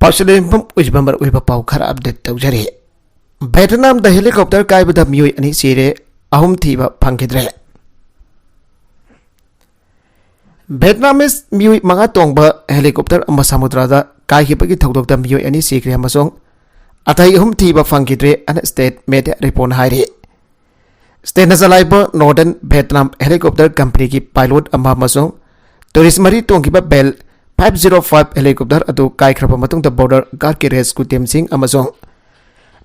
पार्सलेंफम उजबंबर उइबा पाव खरा update तौजरे Vietnam the helicopter कायबदा मियोय अनि सिरे अहुम थीबा फंगिद्रे वियतनामीस मियोय मंगा तोंगबा हेलीकॉप्टर अमा समुद्रदा कायहिबगी थौदोकदा मियोय अनि सिग्रे अमसोंग अथाई अहुम थीबा फंगिद्रे अन स्टेट मीडिया रिपोर्ट हाइरे स्टेट नजलाइबा नॉर्दर्न वियतनाम हेलीकॉप्टर कंपनी की पायलट अमा अमसोंग टूरिस्ट मरी तोंगिबा बेल 505 हेलीकॉप्टर अदु कायख्रबा मतुंगदा बॉर्डर गार्ड के रेस्क्यू टीम सिंह अमसोंग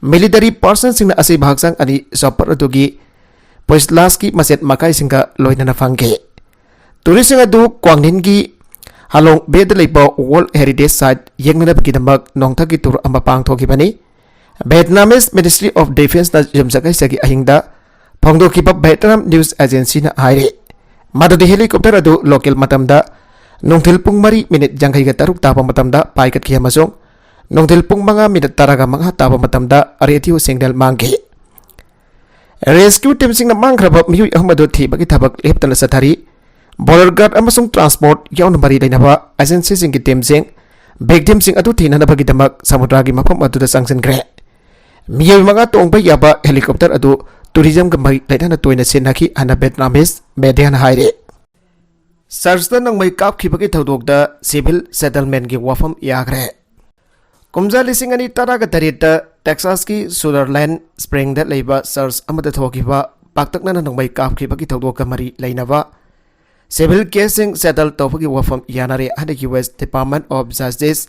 मिलिटरी पर्सन सिंह असि भागसांग अनि सपर अदुगी पुलिस की मसेट मकाई सिंह लोइनना फंगे टूरिस्ट सिंह अदु क्वांगनिन की हालोंग बेद लेबा वर्ल्ड हेरिटेज साइट येंगनबकीदमक नोंथकी टूर अमा पांगथोकिबनी वियतनामीज मिनिस्ट्री ऑफ डिफेंस ना जमसकाइसगी अहिंगदा फोंगदोकिबा वियतनाम न्यूज एजेंसी ना हाइरे मदुदी हेलीकॉप्टर अदु लोकल मतमदा नोंथिल पुंग मरी मिनिट जंगैगा तरुक ताबा मतमदा पाइकटखि अमसोंग नोंथिल पुंग मंगा मिनिट तरागा मंगा ताबा मतमदा अरेथियो सिग्नल मांगे रेस्क्यू टीम सिंगना मांगख्रबा मियुय अहमदो थीबगी थबक लेप्तना सथारी बॉर्डर गार्ड अमसोंग ट्रांसपोर्ट याउन मरी लेनबा एजेंसी सिंग की टीम सिंग विक्टिम सिंग अदु थीननबगी दमक समुद्रगी मफम अदुदा संगसनग्रे मियुय मंगा तोंगबा याबा हेलीकॉप्टर अदु टूरिज्म का मरी लेना तोयना सेनाखि अना वियतनामीज मीडिया हाइरे सर्च नंगमई कापखिबगी थौदोकदा सिविल सेटलमेंट की वफम याग्रे कुमजा लिसिंग अनि तरागा तरेत टेक्सास की सुदरलैंड स्प्रिंग दा लेबा सर्च अमदा थोकिबा पाक्तकना नंगमई कापखिबगी थौदोक मरी लेनबा सिविल केसिंग सेटल तौबगी वफम यानारे हन US department of justice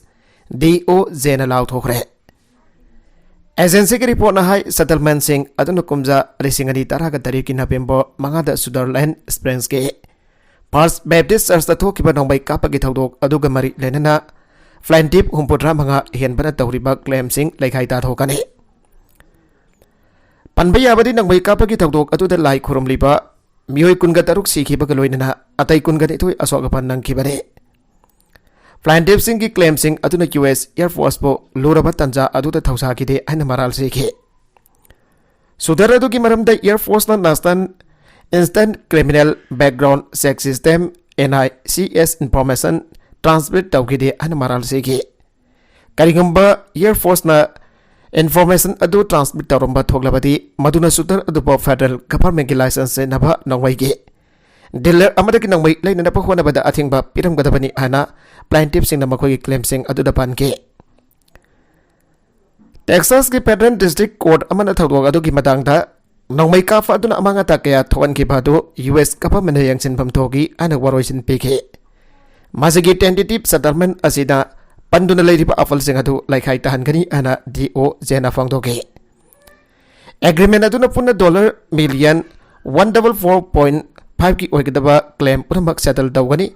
DOJ ना लाउथोखरे एजेंसी की रिपोर्ट ना हाई सेटलमेंट सिंग अदुन कुमजा लिसिंग अनि तरागा तरेत की नवेंबर मंगादा सुदरलैंड स्प्रिंग्स के फर्स्ट बैप्टिस्ट चर्च थोकिबा नोंबै कापगी थौदोक अदुगा मरी लेनना फ्लाइंटिप हुमपुद्रा मंगा हेनबना तौरिबा क्लेम सिंग लेखाई ताथोकने पनबा याबदी नोंबै कापगी थौदोक अदुदा लाई खुरुमलिबा मियोय कुनगा तरुक सिखिबगा लोइनना अतै कुनगा निथोय असोगपन नंखिबने फ्लाइंटिप सिंग की क्लेम सिंग अदुना यूएस एयर फोर्स बो लोरबा तंजा अदुदा थौसाकिदे हन मराल सिखे सुदर अदुगी मरमदा एयर फोर्स ना नास्तान instant criminal background check system NICS information transmit तौगिदे हन मराल सिगे करिगंबा एयर फोर्स ना इंफॉर्मेशन अदु ट्रांसमिट तौरंबा थोगलबदी मदुना सुतर अदुबो फेडरल गवर्नमेंट की लाइसेंस से नभा नंगवैगे डीलर अमदकी नंगवै लेना पखोनबदा अथिंगबा पिरमगदबनी हना प्लाइंटिप सिंग नमखोगी क्लेम सिंग अदुदा पानके टेक्सास की फेडरल डिस्ट्रिक्ट कोर्ट अमना थौदोग अदुगी मदांगदा नोंमै काफा अदुना अमांगता कया थोनखिबादु यूएस गवर्नमेंट यंगसिनफम थोगी अन वरोइसिन पिखे मासिगी टेंटेटिव सेटलमेंट असिदा पंदुना लेरिबा अफलसिंग अदु लाइखाइ तहनगनी अना DOJ ना फंगदोगे एग्रीमेंट अदुना पुना डॉलर मिलियन 144.5 की ओइगदबा क्लेम पुनमक सेटल तौगनी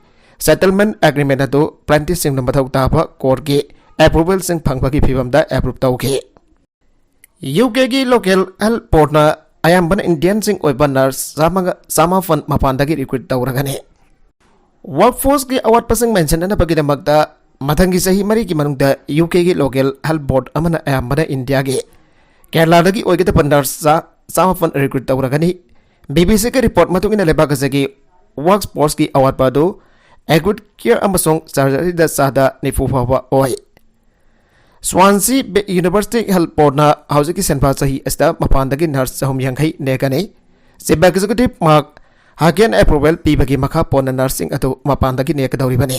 सेटलमेंट एग्रीमेंट अदु प्लांटिस सिंग मथौ ताबा कोर्ट के अप्रूवल सिंग फंगबगी फिबमदा अप्रूव तौगे UK की लोकल हेल्थ पोर्टना अयाम्बन इंडियन सिंग ओइबा नर्स सामाफन मपानदगी रिक्रूट तौरगने वर्कफोर्स की अवाट पसंग मेंशन अनबगीदमकता मथंगी सही मरी की मनुंगदा UK की लोकल हेल्थ बोर्ड अमना अयाम्बन इंडिया के केरलादगी ओइगदब नर्स सामाफन रिक्रूट तौरगनी BBC के रिपोर्ट मतुंगिना लेबागसगी वर्कफोर्स की अवाट पादो एक्यूट केयर अमसोंग सर्जरी दा सादा निफु फावा ओय स्वानसी यूनिवर्सिटी हेल्थ बोर्ड हौजिकी सेंफा सही अस्ता मपानदगी नर्स सहम यंखै नेगने chief executive Mark Haken approval पीबगी मखा पोना नर्सिंग अदु मपानदगी नेकदौरिबने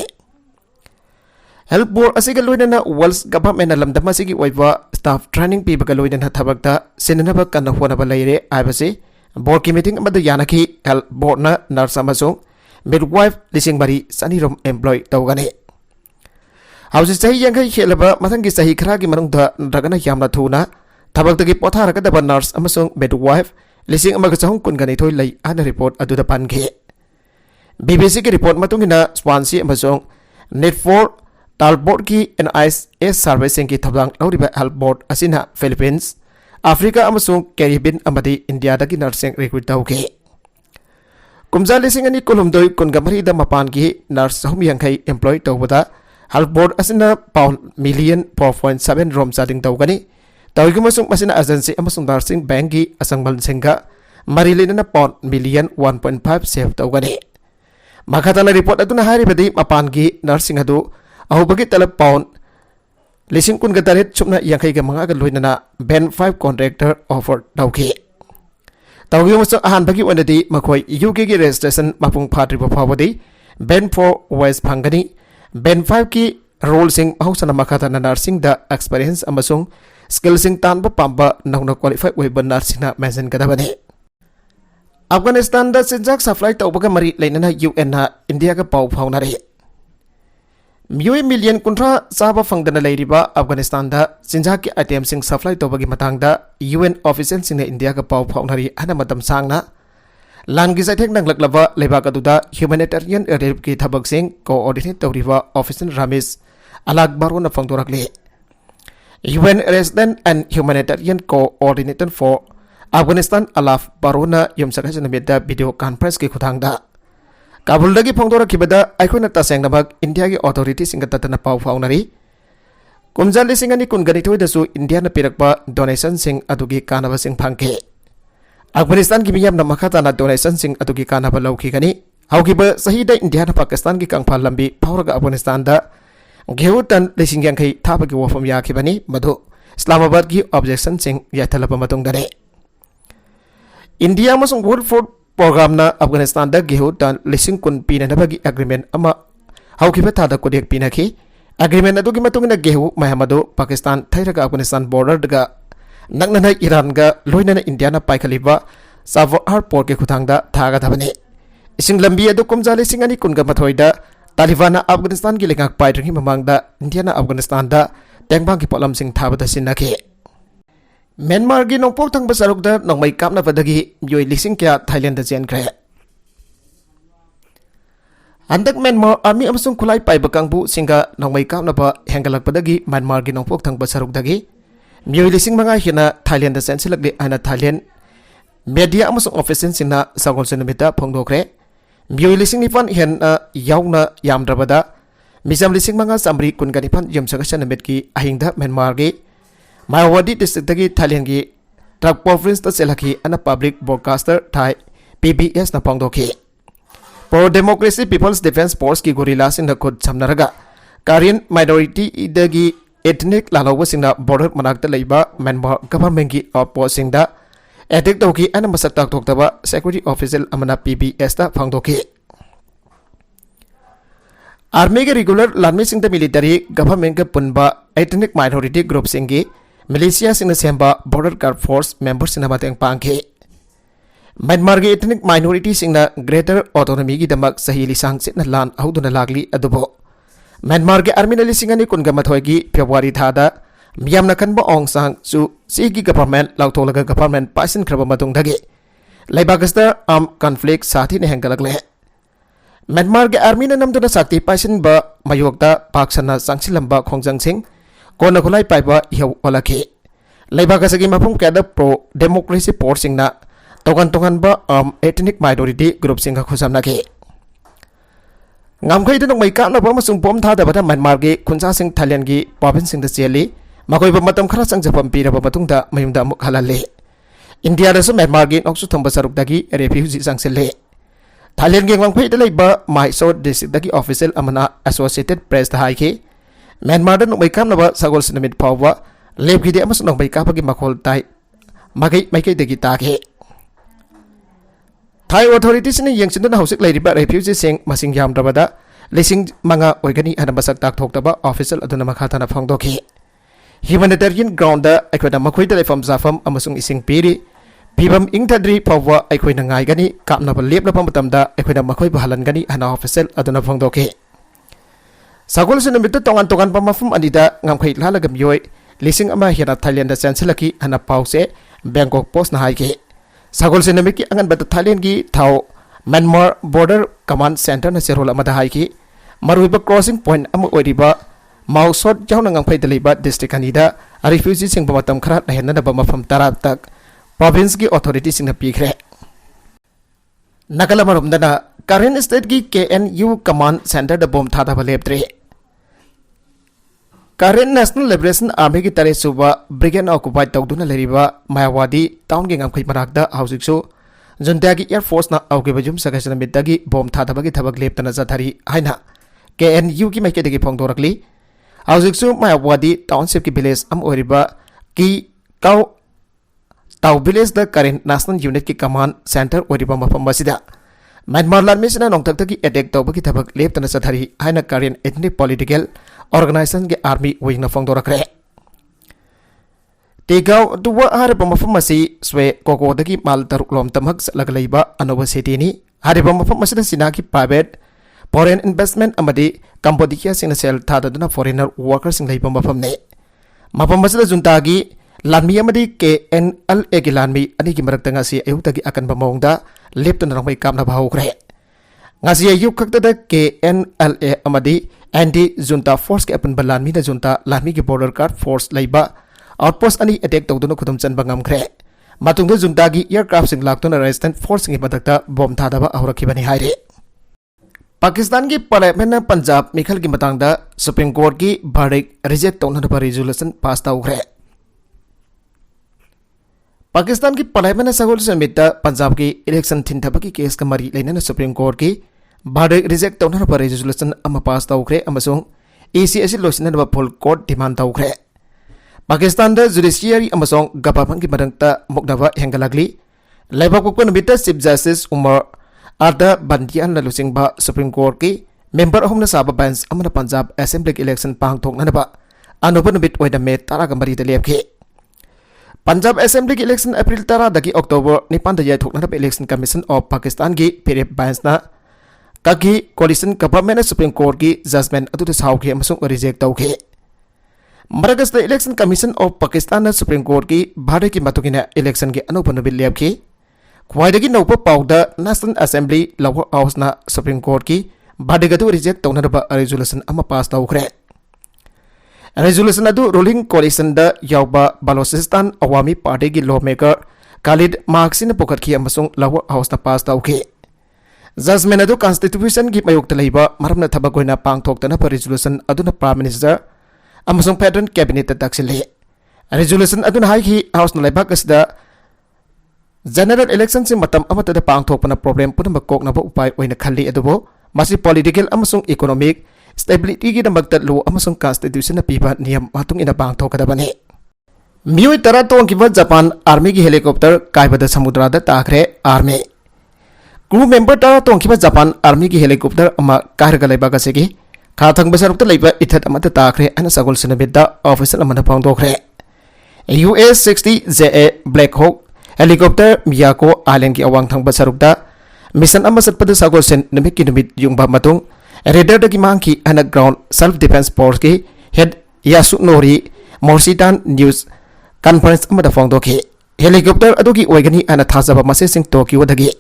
हेल्थ बोर्ड असिगा लोइनना वर्ल्ड गवर्नमेंट लमदम असिगी ओइबा स्टाफ ट्रेनिंग पीबगा लोइनना थबकता सिननबा कन्न होनबा लेरे आइबसे बोर्ड की मीटिंग अमदा यानखि हेल्थ बोर्ड ना नर्स अमसोंग मिडवाइफ लिसिंग मरी सनीरोम एम्प्लॉय तौगने हौजी सही यंखै हेलबा मथंगी सही खरागी मनुंगदा नरगना यामना थुना थबकतगी पोथारगदबा नर्स अमसोंग मिडवाइफ लिसिंग अमगा चहुं कुनगनिथोय लई आना रिपोर्ट अदुदा पानगे BBC की रिपोर्ट मतुंगिना स्वानसी अमसोंग नेटफोर टालबोर्ड की NICS सर्विसिंग की थबलांग लौरिबा हेल्थ बोर्ड असिना फिलीपींस अफ्रीका अमसोंग कैरिबियन अमदी इंडिया दगी नर्सिंग रिक्रूट तौगे कुमजा लिसिंग अनि कुलुमदोय कुनगमरी दा मपान की नर्स सहम यंखै एम्प्लॉय तौबदा हेल्थ बोर्ड असिना पाउंड मिलियन 4.7 रोम चार्जिंग तौगनी तौगमसुंग मसिना एजेंसी अमसुंग नर्सिंग बैंक की असंगबल सिंगा मरी लेना पाउंड मिलियन 1.5 सेव तौगनी मखाताना रिपोर्ट अदुना हारिबदी मपान की नर्सिंग अदु अहुबगी तलब पाउंड लिसिंग कुन गतारेट सुपना यांखै के मंगा ग लोइनना बेन 5 कॉन्ट्रैक्टर ऑफर तौखे तौगी मसो अहान बगी वनदी मखोय यूके की रजिस्ट्रेशन मपुंग फाट्रिबो फावदी बेन 4 वेस फंगनी बेन 5 की रोल सिंग हौसना मखाता नर्सिंग द एक्सपीरियंस अमसुंग स्किल सिंग तानबो पांबा नौना क्वालिफाइड वेब नर्सिंग मेंशन गदबने अफगानिस्तान द सिंजाक सप्लाई तौबगा मरी लेनना यूएन ना इंडिया का पाउ फाउनारे मियोय मिलियन कुंट्रा चाबा फंगदना लेरिबा अफगानिस्तान द सिंजाक की आइटम सिंग सप्लाई तौबगी मतंगदा यूएन ऑफिशियल सिंग इंडिया का पाउ फाउनारी हना मतम सांगना लांगी जाइथेक नंगलकलबा लेबाक अदुदा ह्यूमैनिटेरियन रिलीफ की थबक सिंग कोऑर्डिनेट तौरिबा ऑफिशियल रमेश अलाक बारोना फंगदोरकले UN Resident and Humanitarian Coordinator for Afghanistan Alaf Barona Yumsakashan Namida video conference ki khutangda Kabul dagi phongdora kibada aikona taseng nabak India ki authorities singa tatana pau faunari Kumjali singani kungani thoi dasu India na pirakpa donation sing adugi kanaba sing phangke Afghanistan ki miyam na makhata na donation sing adugi kanaba lauki gani haukiba sahida India na Pakistan ki kangphal lambi phauraga Afghanistan da घेउतन लिसिंग यांखै थाबगी वफम याखिबनी मधु इस्लामाबाद की objection सिंग याथलबा मतुंगदरे इंडिया मसुंग वर्ल्ड फूड प्रोग्राम ना अफगानिस्तान दा घेउतन लिसिंग कुन पीननबगी एग्रीमेंट अमा हौखिबा थादा कोडेक पीनखि एग्रीमेंट अदुगी मतुंगना घेउ महमदु पाकिस्तान थैरगा अफगानिस्तान बॉर्डर दगा नगनना ईरान गा लोइनना इंडिया ना पाइखलिबा सावहार पोर्ट के खुथांगदा थागा थबने इसिंग लंबी अदु कुमजाले सिंगनी कुनगा मथोइदा तालिबान अफगानिस्तान की लेंगाक पाइरंगी ममांगदा इंडिया अफगानिस्तान दा तेंगबांग की पोलम सिंग थाबदा सिन्नखे म्यांमार की नोंपोक थंग बसरुकदा नोंमै कापनाबदगी योय लिसिंग क्या थाईलैंड जेनख्रे अंदक म्यांमार आर्मी अमसुंग खुलाई पाइबा कांगबु सिंगा नोंमै कापनाबा हेंगलकपदगी म्यांमार की नोंपोक थंग बसरुकदगी योय लिसिंग मंगा हिना थाईलैंड सेंसिलकले आना थाईलैंड मीडिया अमसुंग ऑफिशियल सिंना सगोलसनमिता फोंदोखरे मियोय लिसिंग निफान हेन यावना यामद्रबदा मिजाम लिसिंग मंगा चामरी कुनगानिफान यमसगसन नमित की अहिंगदा म्यांमार के मायावती डिस्ट्रिक्ट की थाईलैंड की ट्रक कॉन्फ्रेंस ता सेलखी अन पब्लिक ब्रॉडकास्टर थाई PBS ना पांगदोखे pro democracy people's defence force की गोरिल्ला सिंह खुद समनरगा कारियन माइनॉरिटी इदगी एथनिक लालौब सिंह बॉर्डर मनाक्ता लेबा म्यांमार गवर्नमेंट की आउटपोस्ट सिंह एटेक तौकी अन मसक ताकतोक्तबा सिक्योरिटी ऑफिशियल अमना PBS ता फंगदोखे आर्मी के रेगुलर लानमी सिंह द मिलिटरी गवर्नमेंट के पुनबा एथनिक माइनॉरिटी ग्रुप सिंह की मिलिशिया सिंह सेंबा बॉर्डर गार्ड फोर्स मेंबर सिंह मतंग पांखे म्यांमार के एथनिक माइनॉरिटी सिंह ग्रेटर ऑटोनॉमी की दमक सही लिसांग सिन लान हौदुना लागली अदुबो म्यांमार के आर्मी लिसिंग अनि कुनगा मथोय की फेब्रुवारी थादा मियामना खनबो ओंग सांग सु सीगी गवर्नमेंट लाउथोलगा गवर्नमेंट पासिन खरबा मतुंगदगे लेबागस्ता आर्म कॉन्फ्लिक्ट साथी ने हेंगलकले म्यांमार के आर्मी ने नमदुना शक्ति पासिन ब मयोक्ता पाक्सना सांगसिलंबा खोंजंग सिंह कोना खुलाई पाइबा इहौ ओलखे लेबागसगी मफुम केदा प्रो डेमोक्रेसी फोर्स सिंगना तोगन तोगन ब आर्म एथनिक माइनॉरिटी ग्रुप सिंह खुसमनाके ngamkhai dun mai ka na ba masung pom tha da ba Myanmar gi khunsa sing Thailand gi province sing da cheli makoi ba matam khara sang japam pi ra ba matung da mayum da muk halale India da su Myanmar gi noksu thomba saruk da gi refugee sang sele Thailand gi ngamkhai da lai ba Mysore district da gi official amana Associated Press da hai ki Myanmar da mai ka na ba sagol sinamit pawwa leb gi de amas nok mai ka ba gi makhol tai magai mai kai da gi ta ke Thai authorities ni yang sinduna hausik lairiba refugee sing masing yamdrabada lising manga oigani ana masak tak thoktaba official aduna makhatana phangdokhi humanitarian ground da aikoda makhoi da lefam zafam amasung ising piri pibam ingtadri pawwa aikoina ngai gani kapna ba lepna pamatam da aikoida makhoi ba halan gani ana official aduna phangdokhi sagol sinamit tongan tongan pamafum anida ngamkhai lalagam yoi lising ama hira Thailand da chancelaki ana pause Bangkok Post na haike sagol sinamit ki angan bata Thailand ki thau Myanmar border command center na serol amada hai ki maruiba crossing point amu oiriba mausot jauna ngangphai daliba district anida refugee sing bamatam khara nahenna na bamafam tara tak province ki authority sing na pikre nakala marum dana current state ki KNU command center da bom thada baleptre current national liberation army ki tare suba brigade occupied tawduna leriba Mayawadi town ki ngangphai marakda hausik so junta ki air force na auge bajum sagasana mitagi bom thada bagi thabak leptana jathari haina KNU ki maike degi phongdorakli हौजिकसु Myawaddy township की village की काउ ताउ village द Karen National Union की command centre मफम Myanmar लानमी नोंथक एटेक तौब की थबक लेप्तन चथरी हाइना करेंट एथनिक पॉलिटिकल ऑर्गेनाइजेशन के आर्मी वोइंगना फोंदोरखरे तेगाव दुवा हारिबा मफम असी स्वे कोकोदगी माल तरुकलोम तमक चलग लैबा अनोबा सिटीनी हारिबा मफम असिदा सिना की प्राइवेट फॉरेन इन्वेस्टमेंट अमदी कंबोडिया सिंह सेल थादुना फॉरेनर वर्कर सिंह लैबा मफमने मफम असिदा जुंतागी लानमी अमदी KNLA की लानमी अनि की मरक्ता ngasi ayuktagi akanba mawngda leptuna rangbai kamna bahukre ngasi ayuk khakta KNLA amadi anti junta force ke apan balanmi na junta lanmi ki border guard force laiba outpost ani attack tawduna khudum chanba ngamkhre matungda junta gi aircraft sing laktuna resistant force ngi badakta bom thadaba ahurakhibani haire Pakistan की parliament Punjab मिखल की मतंगदा supreme court की verdict reject तौनबा resolution pass तौखरे पाकिस्तान की parliament Sagol summit Punjab की election थिंथबकी case का मरी लेना सुप्रीम कोर्ट की verdict रिजेक्ट तौनबा रेजोल्यूशन पास तौखरे EC असी लोसिनबा फुल कोर्ट डिमांड तौखरे पाकिस्तान द जुडिशियरी गवर्नमेंट की मदंगता मुक्नबा हेंगलगली लेबाक पोकपा नमित चीफ जस्टिस उमर आदा बंदियान लुसिंगबा सुप्रीम कोर्ट की मेंबर अहुमना साबा बेंच अमना पंजाब असेंबली इलेक्शन पांगथोकनबा अनोबा नमित ओइदा मे 13 लेपखे पंजाब असेंबली इलेक्शन अप्रैल 10 दगी अक्टोबर 9 दा याथोकनबा इलेक्शन कमीशन ऑफ पाकिस्तान की पेरेप बेंचना काकी कोलिशन गवर्नमेंट सुप्रीम कोर्ट की जजमेंट अदुदा साउखे अमसुंग रिजेक्ट तौखे मरगस election commission of Pakistan supreme court की भारत की मतुगिना इलेक्शन के अनोबा नमित लेपखे ख्वाइदगी नौब पाउद national assembly lower house supreme court की भाडिगदु रिजेक्ट तौनबा रेजोल्यूशन पास तौखरे रेजोल्यूशन रूलिंग कोलिशन यावबा बलोचिस्तान अवामी पार्टी की लॉ मेकर खालिद मार्क्सिन पुखटखी लोअर हाउस पास तौखे जजमेंट कॉन्स्टिट्यूशन की मयोक्ता लैबा मरमना थबक होइना पांगथोक्तनबा resolution prime minister federal cabinet तक्सिले रेजोल्यूशन हाई हाउस लैबाक जनरल इलेक्शन से पांगथोकपना प्रॉब्लम पुनमक कोकनब उपाय खल्ली मसी पॉलिटिकल इकोनॉमिक स्टेबिलिटी की लॉ कॉन्स्टिट्यूशन पीबा नियम पांगथोकदबने मियोय 10 तोंखिबा जापान आर्मी की हेलीकॉप्टर कायबद समुद्रद ताखरे आर्मी क्रू मेंबर 10 तोंखिबा जापान आर्मी की हेलीकॉप्टर कायरगा लेबाक असिगी खाथंग बसरुक्ता लेबा इथत ताखरे अना सगोल सिनबिदा ऑफिसर पांगथोखरे US-60 JA black hawk helicopter Miyako island की अवांग थंग बसरुक्ता मिशन सत्पद सगोलसेन निमित की निमित युंबा मतुंग रेडर की मांग अन ग्राउंड सेल्फ डिफेंस फोर्स की हेड यासुनोरी मोर्सिटान न्यूज कॉन्फ्रेंस फोंदोखे हेलीकॉप्टर अदुगी ओइगनी अन थाजबा मसेसिंग टोक्योदगी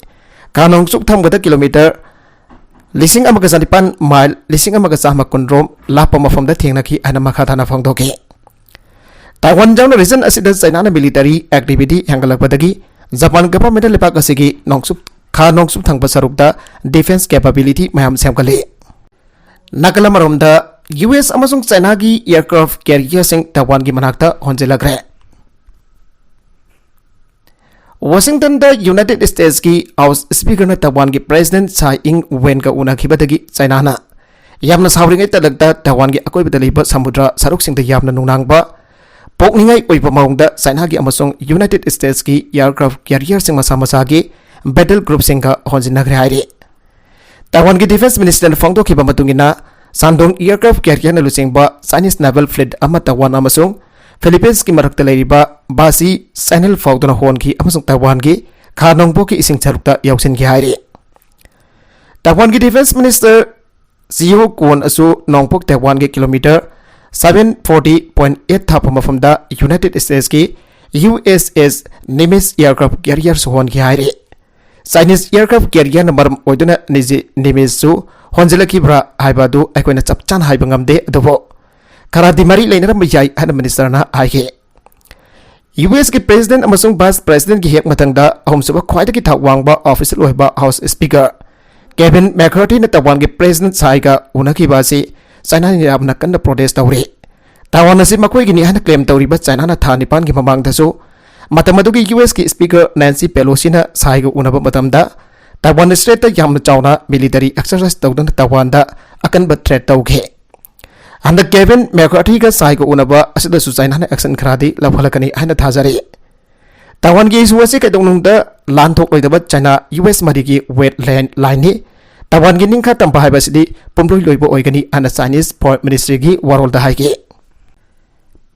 कानोंगसुक थंगबद किलोमीटर 1500 माइल 1500 लाप मफमदा थेंगनाखी अन मखाथाना फोंदोखे ताइवान जाउन रीजन असिदा चाइना मिलिटरी एक्टिविटी हेंगलकपदगी जापान गवर्नमेंट लेपाक असिगी नोंगसुप थंगब सरुकदा डिफेंस कैपेबिलिटी मयाम सेमकले नकलमरोमदा US अमसुंग चाइना की एयरक्राफ्ट कैरियर सिंह ताइवान की मनाक्ता होंजेलग्रे वाशिंगटन द यूनाइटेड स्टेट्स की हाउस स्पीकर ने ताइवान की प्रेसिडेंट साई इंग वेन का उनाखिबदगी चाइना ना यामना सावरिंगै तलकदा ताइवान की अकोइबदा लेबा समुद्र सरुकसिंगदा यामना नुनांगबा पोकनिंगाई ओइबा माउंगदा चाइना की अमसुंग यूनाइटेड स्टेट्स की एयरक्राफ्ट कैरियर सिंह मसा मसा की बैटल ग्रुप सिंह का होंजिनग्रे हाइरे ताइवान की डिफेंस मिनिस्टर फोंदोखिबा मतुंगिना सांडोंग एयरक्राफ्ट कैरियर न लुचिंगबा चाइनीज नेवल फ्लीट ताइवान अमसुंग फिलीपींस की मरक्ता लेरिबा बासी चैनल फाउदना होनखी अमसुंग ताइवान की खानोंगबो की इसिंग चरुक्ता याउसिनखी हाइरे ताइवान की डिफेंस मिनिस्टर जियो कोन असु नोंगपोक ताइवान के किलोमीटर 740.8 थाप मफमदा यूनाइटेड स्टेट्स की USS निमिस एयरक्राफ्ट कैरियर होन की हाइरे चाइनीज एयरक्राफ्ट कैरियर मरम ओइदुना निजी निमिसु होंजिलखिब्रा हाइबादु अखोइना चपचान हाइबा ngamde अदुबो खरादी मरी लेनरम याई हन मिनिस्टरना हाइगे US की प्रेसिडेंट अमसुंग वाइस प्रेसिडेंट की हेक मतंगदा अहुमसुबा ख्वाइदगी थाक वांगबा ऑफिशियल ओइबा हाउस स्पीकर केविन मैककार्थी ने ताइवान के प्रेसिडेंट साइगा उनखिबासी चाइना ने यामना कन्न प्रोटेस्ट तौरे ताइवान असी मखोइगिनी हन क्लेम तौरिबा चाइना ना था निपान की ममांगदसु मतमदुगी US की स्पीकर नैंसी पेलोसी ना साइगा उनबा मतमदा ताइवान स्ट्रेट यामना चाउना मिलिटरी एक्सरसाइज तौदन ताइवान दा अकनबा थ्रेट तौगे हंद केविन मैकार्थी का साइको उनबा असिदसु चाइना एक्शन खरादी लफलकनी हाइना थाजरी ताइवान की इशू असे कैदोंनुंगदा लानथोक लोइदब चाइना यूएस मरीगी वेटलैंड लाइन नि ताइवान की निंखा तंपा हाइबसिदी पुमलोइ लोइबो ओइगनी हाना चाइनीज फॉरेन मिनिस्ट्री की वरोलदा हाइगे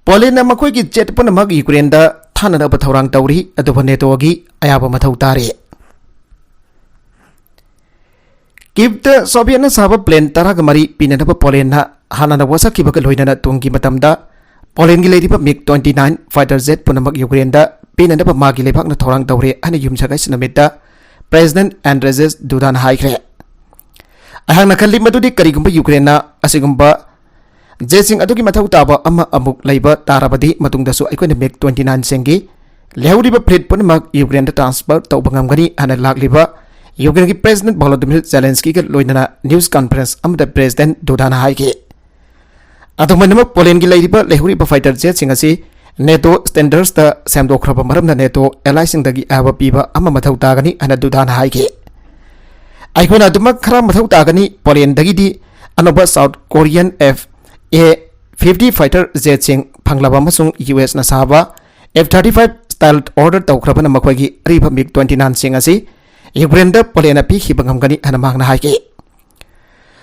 पोलैंड मखोई की जेट पुनमक यूक्रेन दा थाननब थौरांग तौरी अदुब नेटो की अयाब मथौ तारे कीव सोवियत साब प्लेन 10 पीनब पोलैंड हाना वसखीबक लोइनना तुंगी मतमदा पोलैंड की लेरिब MiG-29 फाइटर जेट पुनमक यूक्रेन दा पीनब मागी लेबाकना थौरांग तौरे हाना युमसगाई सिनमिता प्रेसिडेंट एंड्रेजेस दुदान हाइख्रे अहांगना खल्ली मदुदी करिगुंबा यूक्रेनना असिगुंबा जेसिंग अदुगी मथौ ताबा अमा अमुक लैबा ताराबदी मतुंगदसु अइकोना MiG-29 सेंगी लेहौरिबा फ्लीट पुनमक यूक्रेन दा ट्रांसफर तौबा ngamgani हाना लाक्लिबा यूक्रेन की प्रेसिडेंट वोलोदिमिर जेलेंस्की के लोइनना न्यूज कॉन्फ्रेंस अमदा प्रेसिडेंट दुदान हाइगे अदुमनमक पोलैंड की लेरिबा लेहौरिबा फाइटर जेट सिंग असि नेटो स्टैंडर्ड्स दा सेमदोखरबा मरमना नेटो एलाइसिंग दगी आबा पीबा अमा मथौ तागनी हाना दुदान हाइगे अइकोना अदुमक खरा मथौ तागनी पोलैंड दगी अनोबा south Korean F-A-50 fighter jet सिंग फंगलाबा मसुंग यूएस ना साबा F-35 style order तौखरबना मखोगी Ariba MiG-29 सिंग असि यूक्रेन दा पोलैंड पी खिबंगमगनी हाना मांगना हाइगे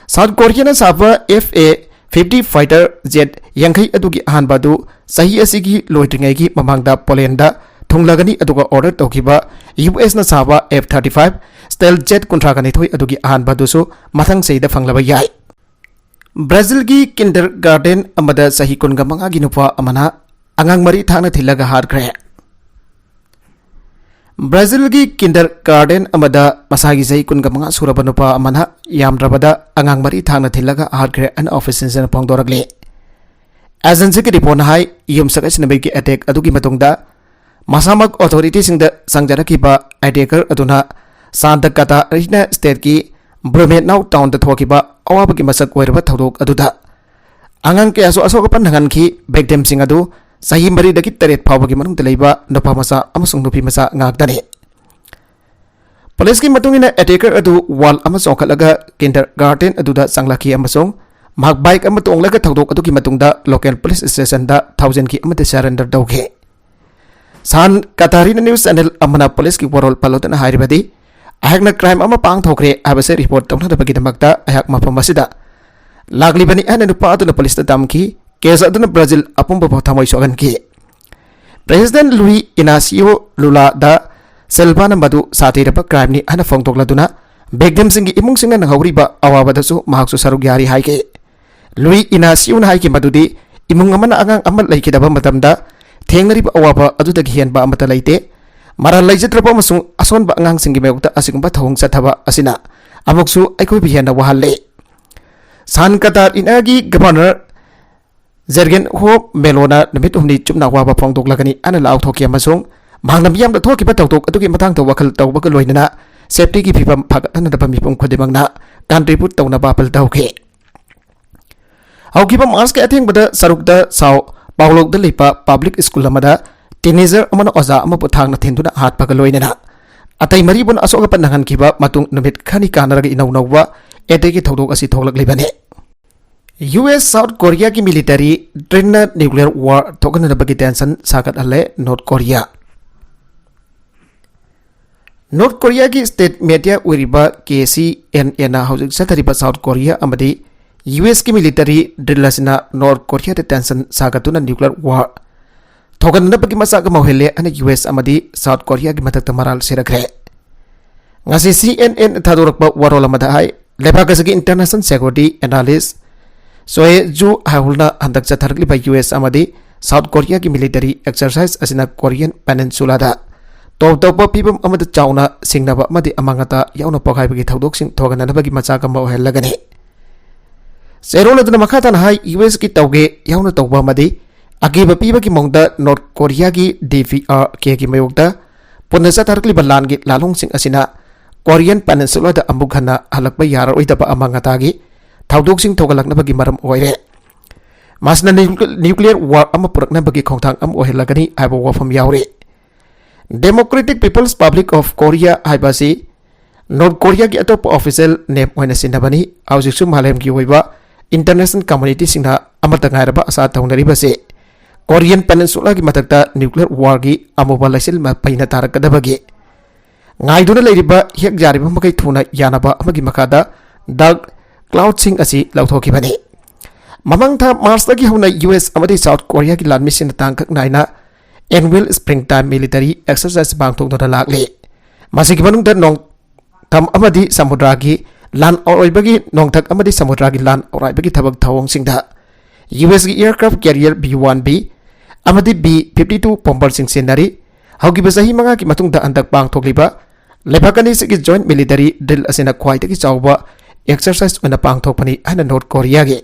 साउथ कोरियन साबा F-A-50 फाइटर जेट यंखै अदुगी अहानबादु सही असिगी लोइद्रिङैगी ममांगदा पोलैंड दा थुंगलागनी अदुगा ऑर्डर तौखिबा यूएस ना साबा F-35 स्टाइल जेट कुंट्रागनिथोय अदुगी अहानबादुसु मथंग सेइदा फंगलाबा याय ब्राजील की किंडरगार्टन अमदा सही कुनगा मंगागी नुपा अमना अंगांग मरी थांगना थिलगा हारख्रे ब्राजील की किंडरगार्टन अमदा मसागी सही कुनगा मंगा सुरबा नुपा अमना यामद्रबदा अंगांग मरी थांगना थिलगा हारख्रे अन ऑफिसर्स ने फोंगदोरगले एजेंसी की रिपोर्ट हाई युमसगाई सिनबे की अटैक अदुगी मतुंगदा मसामक अथॉरिटी सिंगदा संगजरखिबा अटैकर अदुना सांदकता रिजनल स्टेट की ब्रोमेनाउ टाउन थोकिबा अवाब की मसक ओरब थौदोक अदुदा अंगांग के असो असोक पन्नगन की victim सिंग अदु सही मरी दगी तरेत फावगी मनुंग तलेबा नुपा मसा अमसुंग नुपी मसा ngakdane पुलिस की मतुंगिना अटैकर अदु वाल अमा चौखलगा किंडरगार्टन अदुदा संगलाखी अमसुंग माक बाइक अमा तोंगलगा थौदोक अदुगी मतुंगदा लोकल पुलिस स्टेशन दा 1000 की अमते सरेंडर दौगे सान कतारी न्यूज चैनल अमना पुलिस की वरोल पलोदना हाइरिबदी अहकना क्राइम अमा पांगथोखरे हाबसे रिपोर्ट तौनदबगीदमक्ता अहक मफम असिदा लागलिबनी अन नुपा अदुना पुलिस तमकी केस अदुना ब्राजील अपुंब थमोय सोगनकी president Luiz Inacio Lula da सेल्वाना मदु साथीरब क्राइम नि अन फोंगतोकलदुना victim सिंगी इमुंग सिंगा नंगौरिबा अवाबदसु महकसु सरुक यारी हाइके लुई इनासियो ना हाइके मदुदी इमुंग अमना अंगांग अमल लैकिदबा मतमदा थेंगरिबा अवाबा अदुदगी हेनबा अमता लैते मरा लैजत्रबा मसुंग असोनबा अंगांग सिंगी मेगुक्ता असिगुंबा थौंग चथबा असिना अमुकसु अइखोय बिहेना वहाले सान कतार इनागी गवर्नर जर्गेन हो मेलोना नमित हुमनी चुमना वाबा फोंगदोकलगनी अन लाउथोकी अमसुंग मांगनम यामदा थोकिबा तौतोक अदुगी मतांग तो वखल तौबग लोइनना सेफ्टी की फिबम फगतनदबा मिपुम खुदिमंगना कंट्रीब्यूट तौना बापल तौखे हौकिबा मार्च के अथेंगबदा सरुकदा साउ पाउलोकदा लेपा पब्लिक स्कूल अमदा टीनेजर अमन ओजा अमबु थांगना थिंदुना हातपग लोइनना अतै मरीबुन असोग पन्नगन किबा मतुंग नमित खनि कानरगा इनौ नौवा एटेकी थौदोक असि थोगलकलिबने यूएस साउथ कोरिया की मिलिटरी ट्रेन न्यूक्लियर वार थोगनदबगी टेंशन सागत हले नॉर्थ कोरिया की स्टेट मीडिया उरिबा KCNA ना हौजिक सथरिबा साउथ कोरिया अमदी यूएस की मिलिटरी ड्रिलसना नॉर्थ कोरिया दे टेंशन सागतुना न्यूक्लियर वार थोगनदबगी मसाग मोहेले अन यूएस अमदी साउथ कोरिया की मथक मराल सिरखरे ngasi CNN थादोरकबा वरोल अमदा हाय लेबागसगी इंटरनेशनल सिक्योरिटी एनालिस्ट सोए जू हाउलना हंदक चथरकलिबा यूएस अमदी साउथ कोरिया की military exercise असिना Korean peninsula दा टॉप टॉप पीबम अमद चाउना सिंगनबा अमदी अमांगता याउना पोखाइबगी थौदोकसिंग थोगननबगी मचाक अमा ओहेलगने सेरोलदना मखातन हाय यूएस की तौगे याउना तौबा अमदी अगेबा पीबगी मोंगदा नॉर्थ कोरिया की DPRK की मयोगदा पुनः चथरकलिबा लानगी लालोंगसिंग असिना कोरियन पेनिनसुला दा अमुक हन्ना हलकबा यारोइदबा अमांगतागी थौदोकसिंग थोगलकनबगी मरम ओइरे मासना न्यूक्लियर वार अमा पुरकनबगी खोंथांग अम ओहेलगनी आइबा वफम यावरे democratic people's public of Korea हाइबासी नॉर्थ कोरिया की अतोप ऑफिशियल नेम ओइना सिनबनी आउजिसु मालेम की ओइबा इंटरनेशनल कम्युनिटी सिंगना अमत गायरबा आशा तौनरिबसे कोरियन पेनिनसुला की मथक्ता न्यूक्लियर वार की अमुबा लैसिल पैना तारकदबगे गाइदुना लेरिबा हेक जारिबा मकै थुना यानबा अमगी मखादा डार्क क्लाउड सिंग असि लौथोखिबने ममंग था मार्च तक होना यूएस अमदी साउथ कोरिया की लान मिशन तांकक नाइना annual spring time military exercise बांगथोकदुना लागले मसिगी मनुंगदा नोंग थम अमदी समुद्रागी लान औरइबगी नोंगथक अमदी समुद्रागी लान औरइबगी थबक थवोंगसिंगदा यूएस की एयरक्राफ्ट कैरियर B-1B अमदी B-52 पोम्बर सिंग सेनरी हौगिबा सही मंगा की मतुंगदा अंदक बांगथोकलिबा लेफाकनी सिगी जॉइंट मिलिटरी ड्रिल असिना ख्वाइदगी चावबा एक्सरसाइज ओना पांगथोकपनी हाना नॉर्थ कोरिया गे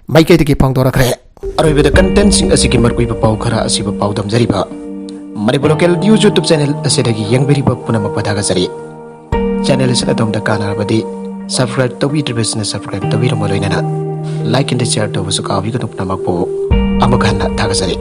माइकैदगी पांगदोरखरे अरोइबदा कंटेंट सिंग असिगी मरकुइबा पाउ खरा असिबा पाउ दमजरिबा Manipur local news YouTube channel असिदगी यंगबेरिबा पुनमक पदागसरी चैनल असिदा दमदा कानारबदी सब्सक्राइब तौबिद्रिबसना सब्सक्राइब तौबिरमलोइनना लाइक एंड शेयर तौबसु काबिगनु पुनमक पो अमखाना थागसरी